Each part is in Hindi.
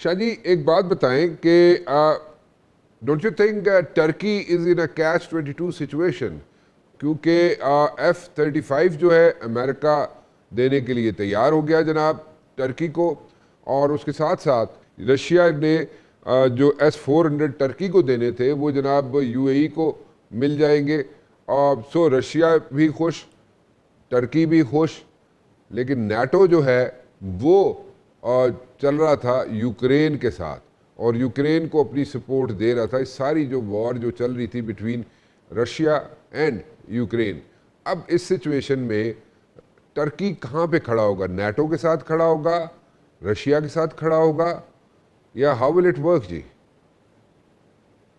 शाह जी, एक बात बताएं कि don't you think Turkey is in a catch 22 situation, क्योंकि F-35 जो है अमेरिका देने के लिए तैयार हो गया जनाब टर्की को, और उसके साथ साथ रशिया ने जो S-400 टर्की को देने थे वो जनाब UAE को मिल जाएंगे। सो रशिया भी खुश, टर्की भी खुश, लेकिन नाटो जो है वो चल रहा था यूक्रेन के साथ और यूक्रेन को अपनी सपोर्ट दे रहा था। इस सारी जो वॉर जो चल रही थी बिटवीन रशिया एंड यूक्रेन, अब इस सिचुएशन में टर्की कहाँ पे खड़ा होगा? नाटो के साथ खड़ा होगा, रशिया के साथ खड़ा होगा, या हाउ विल इट वर्क जी?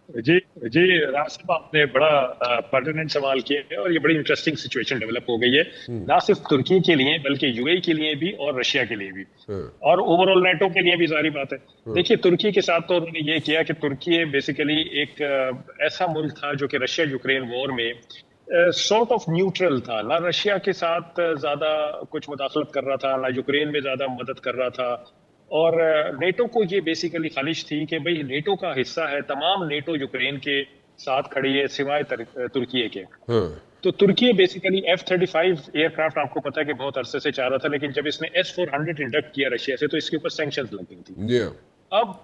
जी जी, राज साहब आपने बड़ा पर्टिनेंट सवाल किया है और ये बड़ी इंटरेस्टिंग सिचुएशन डेवलप हो गई है, ना सिर्फ तुर्की के लिए बल्कि यूएई के लिए भी और रशिया के लिए भी हाँ, और ओवरऑल नेटो के लिए भी। जारी बात है, हाँ, देखिए तुर्की के साथ तो उन्होंने ये किया कि तुर्की बेसिकली एक ऐसा मुल्क था जो कि रशिया यूक्रेन वॉर में सॉर्ट ऑफ न्यूट्रल था, ना रशिया के साथ ज्यादा कुछ मुदाखलत कर रहा था, ना यूक्रेन में ज्यादा मदद कर रहा था। और नेटो को ये बेसिकली ख्वाहिश थी कि भाई नेटो का हिस्सा है, तमाम नेटो यूक्रेन के साथ खड़ी है सिवाय तुर्की के। हाँ, तो तुर्की बेसिकली F-35 एयरक्राफ्ट आपको पता है कि बहुत अरसे से चाह रहा था, लेकिन जब इसने S-400 इंडक्ट किया रशिया से तो इसके ऊपर सैंक्शंस लग गई थी। जी, अब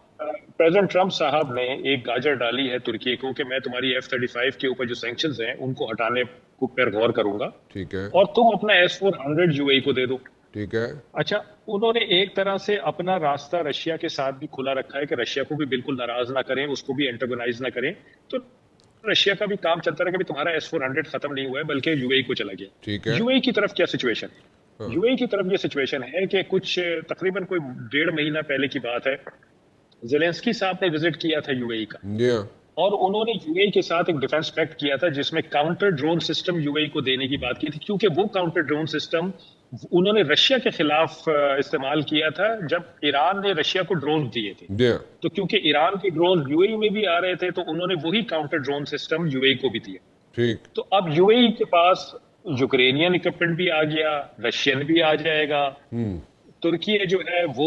प्रेसिडेंट ट्रंप साहब ने एक गाजर डाली है तुर्की को कि मैं तुम्हारी F-35 के ऊपर जो सैंक्शंस हैं उनको हटाने को पर गौर करूंगा ठीक है, और तुम अपना S-400 यूएई को दे दो। ठीक है, अच्छा, उन्होंने एक तरह से अपना रास्ता रशिया के साथ भी खुला रखा है कि रशिया को भी बिल्कुल नाराज ना करें, उसको भी एंटागोनाइज ना करें। तो रशिया का भी काम चलता रहा कि तुम्हारा S-400 खत्म नहीं हुआ है बल्कि यूएई को चला गया। ठीक है, यूएई की तरफ क्या सिचुएशन है? हाँ, यूएई की तरफ ये सिचुएशन है कि कुछ तकरीबन कोई 1.5 महीना पहले की बात है, जेलेंस्की साहब ने विजिट किया था यूएई का जी, हाँ, और उन्होंने यूएई के साथ एक डिफेंस पैक्ट किया था जिसमें काउंटर ड्रोन सिस्टम यूएई को देने की बात की थी, क्योंकि वो काउंटर ड्रोन सिस्टम उन्होंने रशिया के खिलाफ इस्तेमाल किया था जब ईरान ने रशिया को ड्रोन दिए थे। जी, हाँ, तो क्योंकि ईरान के ड्रोन यूएई में भी आ रहे थे तो उन्होंने वही काउंटर ड्रोन सिस्टम यूएई को भी दिया। ठीक, तो अब यूएई के पास यूक्रेनियन इक्विपमेंट भी आ गया, रशियन भी आ जाएगा। तुर्की जो है वो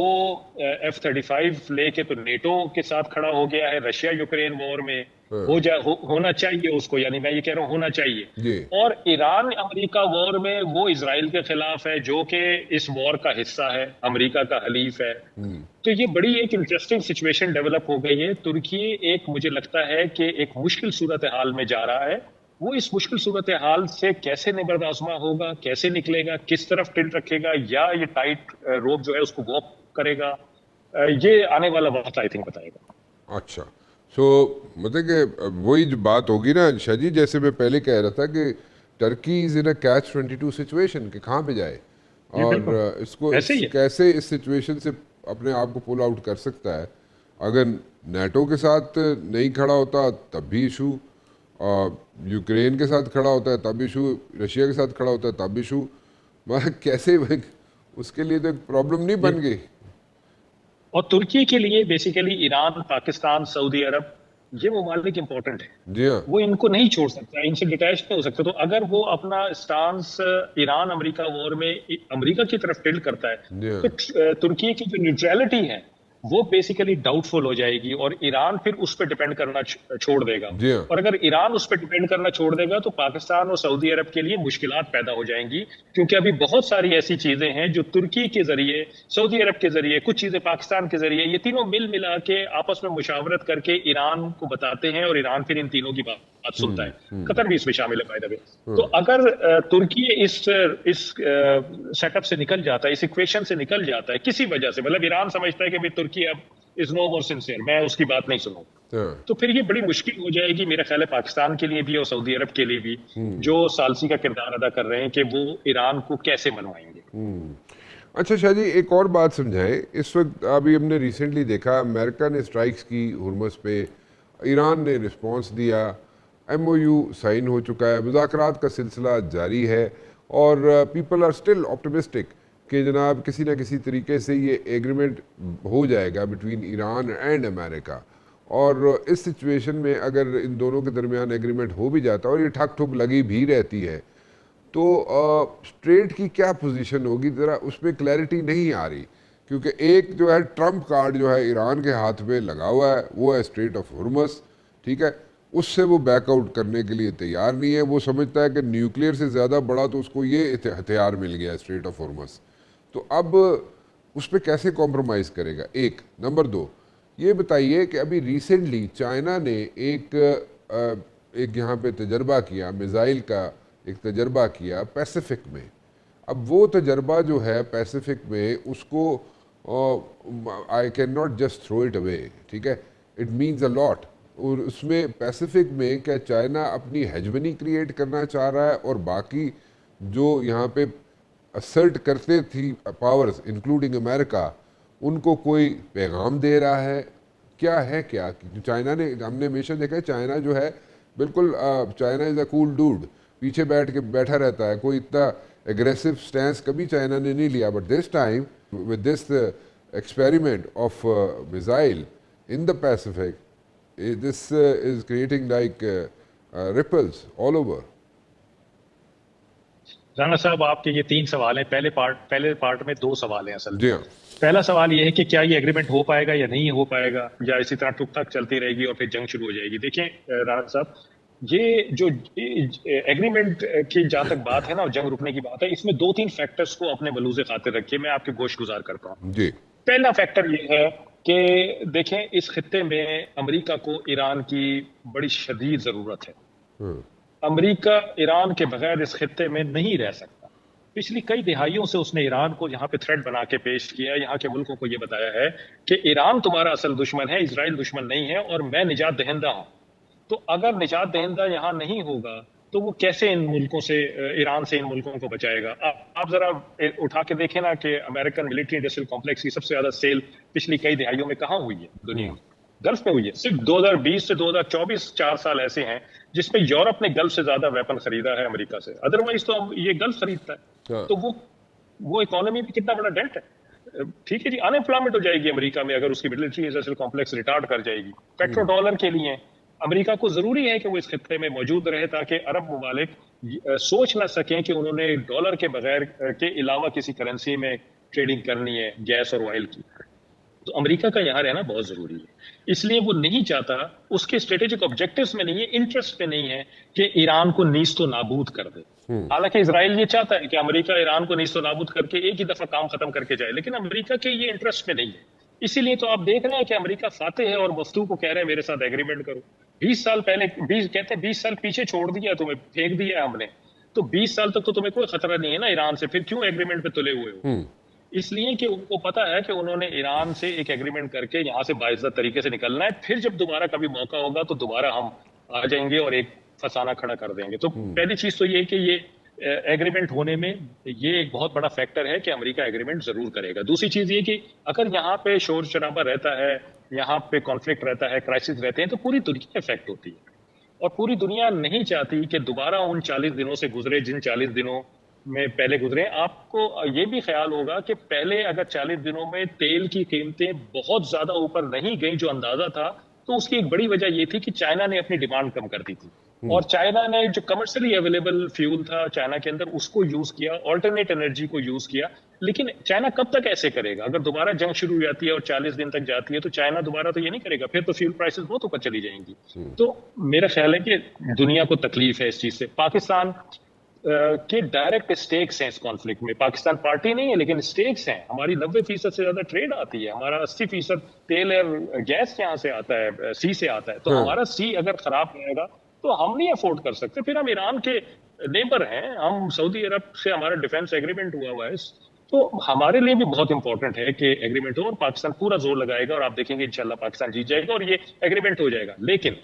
F-35 लेके तो नेटो के साथ खड़ा हो गया है रशिया यूक्रेन वॉर में। हाँ, होना चाहिए उसको, यानी मैं ये कह रहा हूँ होना चाहिए। जी, और ईरान अमेरिका वॉर में वो इसराइल के खिलाफ है जो कि इस वॉर का हिस्सा है, अमेरिका का हलीफ है। तो ये बड़ी एक इंटरेस्टिंग सिचुएशन डेवलप हो गई है। तुर्की एक मुझे लगता है कि एक मुश्किल सूरत हाल में जा रहा है। वो इस मुश्किल सूरत हाल से कैसे निबर्द आजमा होगा, कैसे निकलेगा, किस तरफ टिल्ट रखेगा या ये टाइट रोप जो है उसको वॉक करेगा, ये आने वाला वक्त आई थिंक बताएगा। अच्छा। सो मतलब कि वही जो बात होगी ना शाह जी, जैसे मैं पहले कह रहा था कि Turkey is in a catch 22 situation कि कहाँ पे जाए जी और बिल्कुल इसको ऐसे ही है। कैसे इस सिचुएशन से अपने आप को पुल आउट कर सकता है। अगर नाटो के साथ नहीं खड़ा होता तब भी इशू, यूक्रेन के साथ खड़ा होता है तब इशू, रशिया के साथ खड़ा होता है तब इशू, मतलब कैसे उसके लिए तो एक प्रॉब्लम नहीं जी, बन गई? और तुर्की के लिए बेसिकली ईरान, पाकिस्तान, सऊदी अरब, ये ममालिक इंपॉर्टेंट है। जी हाँ, वो इनको नहीं छोड़ सकता, इनसे डिटैच नहीं हो सकता। तो अगर वो अपना स्टांस ईरान अमेरिका वॉर में अमेरिका की तरफ टिल्ट करता है जी हाँ, तो तुर्की की जो न्यूट्रलिटी है वो बेसिकली डाउटफुल हो जाएगी और ईरान फिर उस पर डिपेंड करना छोड़ देगा। जी हाँ, और अगर ईरान उस पर डिपेंड करना छोड़ देगा तो पाकिस्तान और सऊदी अरब के लिए मुश्किलात पैदा हो जाएंगी, क्योंकि अभी बहुत सारी ऐसी चीजें हैं जो तुर्की के जरिए, सऊदी अरब के जरिए, कुछ चीजें पाकिस्तान के जरिए, ये तीनों मिल मिला के आपस में मुशावरत करके ईरान को बताते हैं और ईरान फिर इन तीनों की बात सुनता है। कतर भी इसमें शामिल है बाय द वे। तो अगर तुर्की इस सेटअप से निकल जाता है, इस इक्वेशन से निकल जाता है किसी वजह से, मतलब ईरान समझता है कि भाई तुर्की अब इज नो मोर सिंसियर, मैं उसकी बात नहीं सुनूं, हाँ, तो फिर ये बड़ी मुश्किल हो जाएगी मेरा ख्याल है पाकिस्तान के लिए भी और सऊदी अरब के लिए भी, जो सालसी का किरदार अदा कर रहे हैं कि वो ईरान को कैसे मनवाएंगे। अच्छा शाह जी, एक और बात समझाएं। इस वक्त अभी हमने रिसेंटली देखा अमेरिका ने स्ट्राइक्स की हुर्मुज़ पे, ईरान ने रिस्पांस दिया, MOU साइन हो चुका है, मुज़ाकरात का सिलसिला जारी है और पीपल आर स्टिल ऑप्टिमिस्टिक कि जनाब किसी ना किसी तरीके से ये एग्रीमेंट हो जाएगा बिटवीन ईरान एंड अमेरिका। और इस सिचुएशन में अगर इन दोनों के दरमियान एग्रीमेंट हो भी जाता है और ये ठक ठुक लगी भी रहती है तो स्ट्रेट की क्या पोजीशन होगी, ज़रा उसमें क्लैरिटी नहीं आ रही क्योंकि एक जो है ट्रम्प कार्ड जो है ईरान के हाथ में लगा हुआ है, वो है स्ट्रेट ऑफ हॉर्मस, ठीक है। उससे वो बैकआउट करने के लिए तैयार नहीं है। वो समझता है कि न्यूक्लियर से ज़्यादा बड़ा तो उसको ये हथियार मिल गया है, स्ट्रेट ऑफ हॉर्मस। तो अब उस पर कैसे कॉम्प्रोमाइज़ करेगा, एक। नंबर दो, ये बताइए कि अभी रिसेंटली चाइना ने एक यहाँ पे तजर्बा किया, मिज़ाइल का एक तजर्बा किया पैसिफिक में। अब वो तजर्बा जो है पैसिफिक में, उसको I can not just throw it away, ठीक है, इट मीन्स अ लॉट। और उसमें पैसिफिक में क्या चाइना अपनी हेजमनी क्रिएट करना चाह रहा है, और बाकी जो यहाँ पे असर्ट करते थी पावर्स इंक्लूडिंग अमेरिका, उनको कोई पैगाम दे रहा है, क्या है क्या? चाइना ने, हमने हमेशा देखा है चाइना जो है बिल्कुल, China is a cool dude, पीछे बैठा रहता है, कोई इतना एग्रेसिव स्टैंस कभी चाइना ने नहीं लिया। But this time with this experiment of missile in the Pacific, this is creating like ripples all over. Rana साहब, आपके ये 3 सवाल हैं। पहले पार्ट में 2 सवाल हैं असल में। जी हाँ। पहला सवाल ये है कि क्या ये एग्रीमेंट हो पाएगा या नहीं हो पाएगा, या इसी तरह टुक तक चलती रहेगी और फिर जंग शुरू हो जाएगी। देखें राणा साहब, ये जो एग्रीमेंट की जहां तक बात है ना, और जंग रुकने की बात है, इसमें 2-3 फैक्टर्स को अपने बलूज़े खातिर रखिए, मैं आपके गोश गुजार करता हूँ जी। पहला फैक्टर ये है कि देखें, इस खित्ते में अमेरिका को ईरान की बड़ी शदीद जरूरत है। अमेरिका ईरान के बगैर इस खित्ते में नहीं रह सकता। पिछली कई दिहाइयों से उसने ईरान को यहाँ पे थ्रेट बना के पेश किया, यहाँ के मुल्कों को ये बताया है कि ईरान तुम्हारा असल दुश्मन है, इजराइल दुश्मन नहीं है, और मैं निजात दहिंदा हूं। तो अगर निजात दहिंदा यहाँ नहीं होगा तो वो कैसे इन मुल्कों से, ईरान से इन मुल्कों को बचाएगा? आप जरा उठा के देखें ना कि अमेरिकन मिलिट्री इंडस्ट्रियल कॉम्प्लेक्स की सबसे ज्यादा सेल पिछली कई दिहाइयों में कहाँ हुई है दुनिया में? गल्फ में हुई है। सिर्फ 2020 से 2024 4 साल ऐसे हैं जिसमें यूरोप ने गल्फ से ज्यादा वेपन खरीदा है अमेरिका से, अदरवाइज तो ये गल्फ खरीदता है। तो वो इकोनॉमी में कितना बड़ा डेंट है। ठीक है जी, अनएम्प्लॉयमेंट हो जाएगी अमेरिका में अगर उसकी मिलिट्री इंडस्ट्रियल कॉम्प्लेक्स रिटार्ड कर जाएगी। पेट्रो डॉलर के लिए अमेरिका को जरूरी है कि वो इस खित्ते में मौजूद रहे, ताकि अरब ममालिक सोच ना सकें कि उन्होंने डॉलर के बगैर के अलावा किसी करेंसी में ट्रेडिंग करनी है गैस और ऑयल की। तो अमेरिका का यहाँ रहना बहुत जरूरी है, इसलिए वो नहीं चाहता, उसके स्ट्रेटेजिक ऑब्जेक्टिव्स में नहीं है, इंटरेस्ट में नहीं है कि ईरान को नीस्तो नाबूद कर दे। हालांकि इजराइल ये चाहता है कि अमेरिका ईरान को नीस्तो नाबूद करके एक ही दफा काम खत्म करके जाए, लेकिन अमेरिका के ये इंटरेस्ट में नहीं है। इसीलिए तो आप देख रहे हैं कि अमेरिका फाते है और मफ्तू को कह रहे हैं मेरे साथ एग्रीमेंट करो। 20 साल पहले, 20 साल पीछे छोड़ दिया, तुम्हें फेंक दिया हमने, तो 20 साल तक तो तुम्हें कोई खतरा नहीं है ना ईरान से, फिर क्यों एग्रीमेंट पे तुले हुए हो? इसलिए कि उनको पता है कि उन्होंने ईरान से एक एग्रीमेंट करके यहाँ से बाइज्जत तरीके से निकलना है, फिर जब दोबारा कभी मौका होगा तो दोबारा हम आ जाएंगे और एक फसाना खड़ा कर देंगे। तो पहली चीज तो ये कि ये एग्रीमेंट होने में ये एक बहुत बड़ा फैक्टर है कि अमेरिका एग्रीमेंट जरूर करेगा। दूसरी चीज ये कि अगर यहाँ पे शोर शराबा रहता है, यहाँ पे कॉन्फ्लिक्ट रहता है, क्राइसिस रहते हैं, तो पूरी दुनिया इफेक्ट होती है, और पूरी दुनिया नहीं चाहती कि दोबारा उन 40 दिनों से गुजरे जिन 40 दिनों में पहले गुजरे। आपको ये भी ख्याल होगा कि पहले अगर 40 दिनों में तेल की कीमतें बहुत ज्यादा ऊपर नहीं गई जो अंदाजा था, तो उसकी एक बड़ी वजह ये थी कि चाइना ने अपनी डिमांड कम कर दी थी, और चाइना ने जो कमर्शियली अवेलेबल फ्यूल था चाइना के अंदर उसको यूज किया, ऑल्टरनेट एनर्जी को यूज किया। लेकिन चाइना कब तक ऐसे करेगा? अगर दोबारा जंग शुरू हो जाती है और 40 दिन तक जाती है तो चाइना दोबारा तो ये नहीं करेगा, फिर तो फ्यूल प्राइसेस बहुत ऊपर चली जाएंगी। तो मेरा ख्याल है कि दुनिया को तकलीफ है इस चीज से। पाकिस्तान के डायरेक्ट स्टेक्स हैं इस कॉन्फ्लिक्ट में। पाकिस्तान पार्टी नहीं है लेकिन स्टेक्स हैं। हमारी 90% से ज्यादा ट्रेड आती है, हमारा 80% तेल और गैस यहाँ से आता है, सी से आता है। तो हमारा सी अगर खराब रहेगा तो हम नहीं अफोर्ड कर सकते। फिर हम ईरान के नेबर हैं, हम सऊदी अरब से हमारा डिफेंस एग्रीमेंट हुआ हुआ है, तो हमारे लिए भी बहुत इंपॉर्टेंट है कि एग्रीमेंट हो, और पाकिस्तान पूरा जोर लगाएगा और आप देखेंगे इंशाल्लाह पाकिस्तान जीत जाएगा और ये एग्रीमेंट हो जाएगा। लेकिन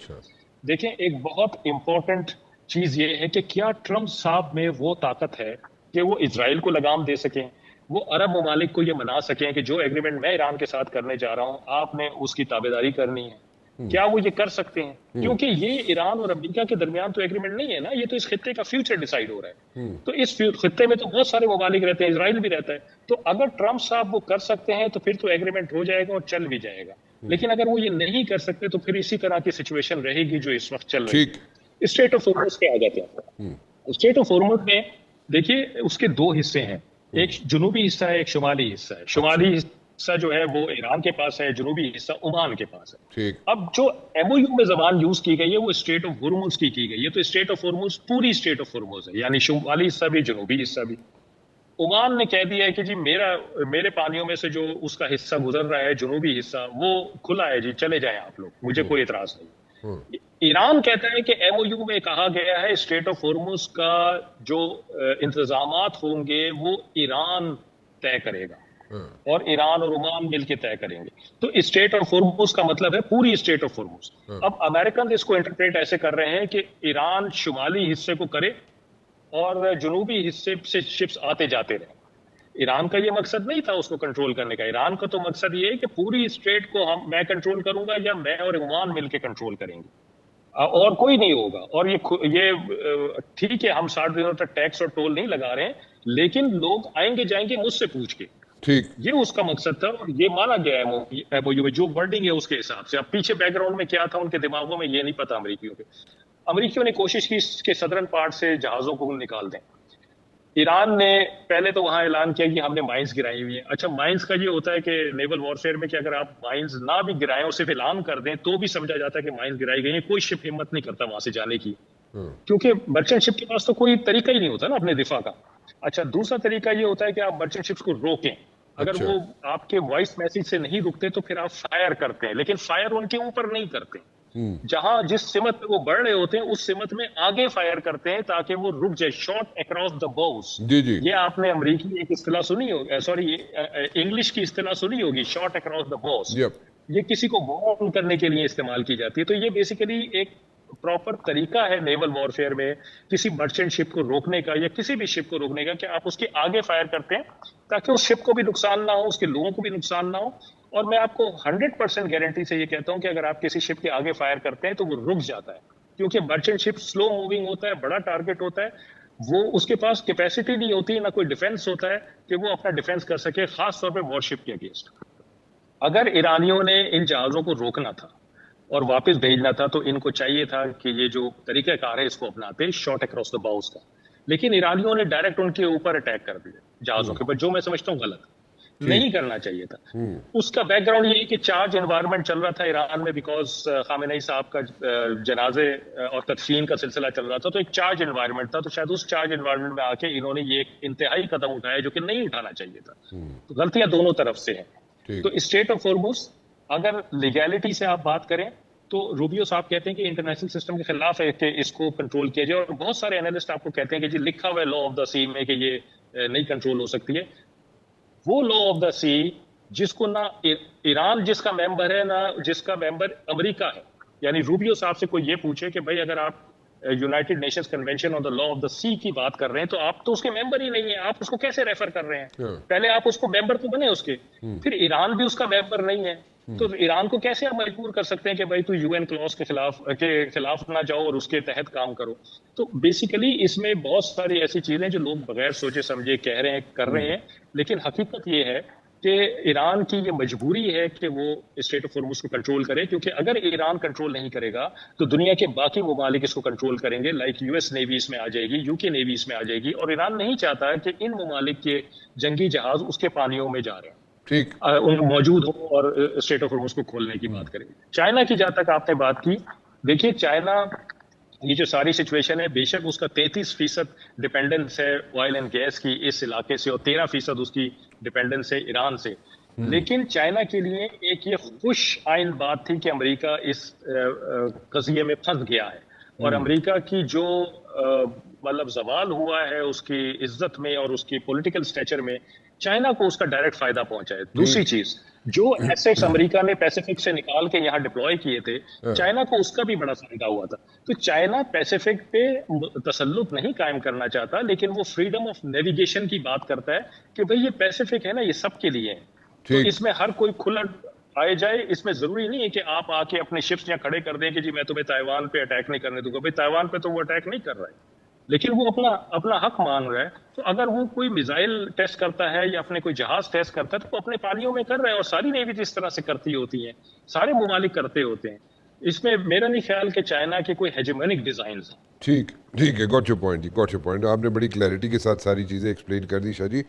देखें, एक बहुत इंपॉर्टेंट चीज ये है कि क्या ट्रंप साहब में वो ताकत है कि वो इजराइल को लगाम दे सकें, वो अरब ममालिक को ये मना सकें कि जो एग्रीमेंट मैं ईरान के साथ करने जा रहा हूं आपने उसकी ताबेदारी करनी है। क्या वो ये कर सकते हैं? क्योंकि ये ईरान और अमेरिका के दरमियान तो एग्रीमेंट नहीं है ना, ये तो इस खित्ते का फ्यूचर डिसाइड हो रहा है। तो इस खित्ते में तो बहुत सारे ममालिक रहते हैं, इजराइल भी रहता है। तो अगर ट्रंप साहब वो कर सकते हैं तो फिर तो एग्रीमेंट हो जाएगा और चल भी जाएगा। लेकिन अगर वो ये नहीं कर सकते तो फिर इसी तरह की सिचुएशन रहेगी जो इस वक्त चल रही है। स्ट्रेट ऑफ हॉर्मुज पे आ जाते हैं। स्ट्रेट ऑफ हॉर्मुज में देखिए उसके 2 हिस्से हैं, एक जुनूबी हिस्सा है, एक शुमाली हिस्सा है। शुमाली हिस्सा जो है वो ईरान के पास है, जनूबी हिस्सा ओमान के पास है। ठीक। अब जो एमओयू में जबान यूज की गई है वो स्ट्रेट ऑफ हुर्मुज की गई है, तो स्ट्रेट ऑफ हुर्मुज पूरी स्ट्रेट ऑफ हुर्मुज है, यानी शुमाली हिस्सा भी जनूबी हिस्सा भी। ओमान ने कह दिया है कि जी मेरे पानियों में से जो उसका हिस्सा गुजर रहा है, जनूबी हिस्सा, वो खुला है जी, चले जाएं आप लोग, मुझे कोई इतराज नहीं। ईरान कहता है कि एमओयू में कहा गया है स्ट्रेट ऑफ हुर्मुज का जो इंतजामात होंगे वो ईरान तय करेगा और ईरान और ओमान मिलकर तय करेंगे। तो स्टेट ऑफ हुर्मुज का मतलब है पूरी स्टेट ऑफ हुर्मुज। अब अमेरिकन इसको इंटरप्रेट ऐसे कर रहे हैं कि ईरान शुमाली हिस्से को करे और जनूबी हिस्से से शिप्स आते जाते रहे। ईरान का ये मकसद नहीं था उसको कंट्रोल करने का। ईरान का तो मकसद ये है कि पूरी स्टेट को मैं कंट्रोल करूंगा या मैं और ओमान मिलकर कंट्रोल करेंगे, और कोई नहीं होगा। और ये ठीक है, हम 60 दिनों तक टैक्स और टोल नहीं लगा रहे हैं, लेकिन लोग आएंगे जाएंगे मुझसे पूछ के। ठीक। ये उसका मकसद था और ये माना गया है एमओयू में, जो वर्डिंग है उसके हिसाब से। अब पीछे बैकग्राउंड में क्या था उनके दिमागों में ये नहीं पता अमेरिकियों के। अमेरिकियों ने कोशिश की कि सदर्न पार्ट से जहाजों को निकाल दें। ईरान ने पहले तो वहां ऐलान किया कि हमने माइंस गिराई हुई है। अच्छा, माइंस का ये होता है कि नेवल वॉरफेयर में कि अगर आप माइंस ना भी गिराएं और सिर्फ ऐलान कर दें तो भी समझा जाता है कि माइंस गिराई गई है। कोई शिप हिम्मत नहीं करता वहां से जाने की, क्योंकि मर्चेंट शिप के पास तो कोई तरीका ही नहीं होता ना अपने दिफा का। अच्छा, दूसरा तरीका ये होता है कि आप मर्चेंट शिप्स को रोकें। अगर अच्छा। वो आपके वॉइस मैसेज से नहीं रुकते तो फिर आप फायर करते हैं, लेकिन फायर उनके ऊपर नहीं करते। जहां जिस सिमत पे वो बढ़ रहे होते हैं उस सिमत में आगे फायर करते हैं ताकि वो रुक जाए। Shot across the bows. जी जी। ये आपने अमेरिकी एक इस्तेलाह सुनी होगी, सॉरी इंग्लिश की इस्तेलाह सुनी होगी, शॉट अक्रॉस द बोस। ये किसी को वार्न करने के लिए इस्तेमाल की जाती है। तो ये बेसिकली एक प्रॉपर तरीका है नेवल वॉरफेयर में किसी मर्चेंट शिप को रोकने का या किसी भी शिप को रोकने का कि आप उसके आगे फायर करते हैं ताकि उस शिप को भी नुकसान ना हो, उसके लोगों को भी नुकसान ना हो। और मैं आपको 100% गारंटी से ये कहता हूं कि अगर आप किसी शिप के आगे फायर करते हैं तो वो रुक जाता है, क्योंकि मर्चेंट शिप स्लो मूविंग होता है, बड़ा टारगेट होता है, वो उसके पास कैपेसिटी नहीं होती, ना कोई डिफेंस होता है कि वो अपना डिफेंस कर सके, खासतौर पर वॉरशिप के अगेंस्ट। अगर ईरानियों ने इन जहाजों को रोकना था और वापस भेजना था तो इनको चाहिए था कि ये जो तरीकाकार है इसको अपनाते, शॉट अक्रॉस द बाउस का। लेकिन ईरानियों ने डायरेक्ट उनके ऊपर अटैक कर दिया जहाजों के ऊपर, जो मैं समझता हूँ गलत, नहीं करना चाहिए था। उसका बैकग्राउंड ये है कि चार्ज एनवायरनमेंट चल रहा था ईरान में, बिकॉज खामेनेई साहब का जनाजे और तदफीन का सिलसिला चल रहा था, तो एक चार्ज एनवायरनमेंट था। तो शायद उस चार्ज एनवायरनमेंट में आके इन्होंने ये एक इंतहाई कदम उठाया जो कि नहीं उठाना चाहिए था। तो गलतियां दोनों तरफ से हैं। तो स्टेट ऑफ हॉर्मुज, अगर लीगैलिटी से आप बात करें तो रूबियो साहब कहते हैं कि इंटरनेशनल सिस्टम के खिलाफ है कि इसको कंट्रोल किया जाए, और बहुत सारे एनालिस्ट आपको कहते हैं कि जी लिखा हुआ है लॉ ऑफ द सी में कि ये नहीं कंट्रोल हो सकती है। वो लॉ ऑफ द सी जिसको ना ईरान जिसका मेंबर है ना जिसका मेंबर अमेरिका है, यानी रूबियो साहब से कोई ये पूछे कि भाई अगर आप United Nations convention on the law of the sea की बात कर रहे हैं तो आप तो उसके मेंबर ही नहीं है, आप उसको कैसे रेफर कर रहे हैं? पहले आप उसको मेंबर तो बने उसके, फिर ईरान भी उसका मेंबर नहीं है, तो ईरान को कैसे आप मजबूर कर सकते हैं कि भाई तू यूएन क्लॉज के खिलाफ ना जाओ और उसके तहत काम करो? तो बेसिकली इसमें बहुत सारी ऐसी चीजें जो लोग बगैर सोचे समझे कह रहे हैं, कर रहे हैं, लेकिन हकीकत ये है कि ईरान की ये मजबूरी है कि वो स्टेट ऑफ हॉर्मुज को कंट्रोल करे, क्योंकि अगर ईरान कंट्रोल नहीं करेगा तो दुनिया के बाकी ममालिक इसको कंट्रोल करेंगे। लाइक यूएस नेवी इसमें आ जाएगी, यूके नेवी इसमें आ जाएगी, और ईरान नहीं चाहता कि इन ममालिक के जंगी जहाज उसके पानियों में जा रहे हैं, ठीक उन मौजूद हो और स्टेट ऑफ हॉर्मुज को खोलने की बात करें। चाइना की जहां तक आपने बात की, देखिए चाइना ये जो सारी सिचुएशन है, बेशक उसका 33% डिपेंडेंस है ऑयल एंड गैस की इस इलाके से और 13% उसकी डिपेंडेंस है ईरान से, लेकिन चाइना के लिए एक ये खुश आइन बात थी कि अमेरिका इस कज़िये में फंस गया है, और अमेरिका की जो मतलब जवाल हुआ है उसकी इज्जत में और उसकी पॉलिटिकल स्टेचर में, चाइना को उसका डायरेक्ट फायदा पहुंचा है। दूसरी चीज, जो एसेट्स अमेरिका ने पैसिफिक से निकाल के यहाँ डिप्लॉय किए थे, चाइना को उसका भी बड़ा फायदा हुआ था। तो चाइना पैसिफिक पे तसल्लुत नहीं कायम करना चाहता, लेकिन वो फ्रीडम ऑफ नेविगेशन की बात करता है कि भाई ये पैसिफिक है ना, ये सबके लिए है, तो इसमें हर कोई खुला आए जाए। इसमें जरूरी नहीं है कि आप आके अपने शिप्स यहाँ खड़े कर दें कि जी मैं तुम्हें ताइवान पे अटैक नहीं करने दूंगा। भाई ताइवान पे तो वो अटैक नहीं कर रहा है, लेकिन वो अपना हक मान रहा है। तो अगर वो कोई मिसाइल टेस्ट करता है या अपने कोई जहाज टेस्ट करता है तो वो अपने पानियों में कर रहा है, और सारी नेवी जिस तरह से करती होती है, सारे ममालिक करते होते हैं। इसमें मेरा नहीं ख्याल कि चाइना के कोई हेजेमोनिक डिजाइन है। ठीक है, got your point ji, got your point. आपने बड़ी क्लैरिटी के साथ सारी चीज़ें एक्सप्लेन कर दी शाह जी।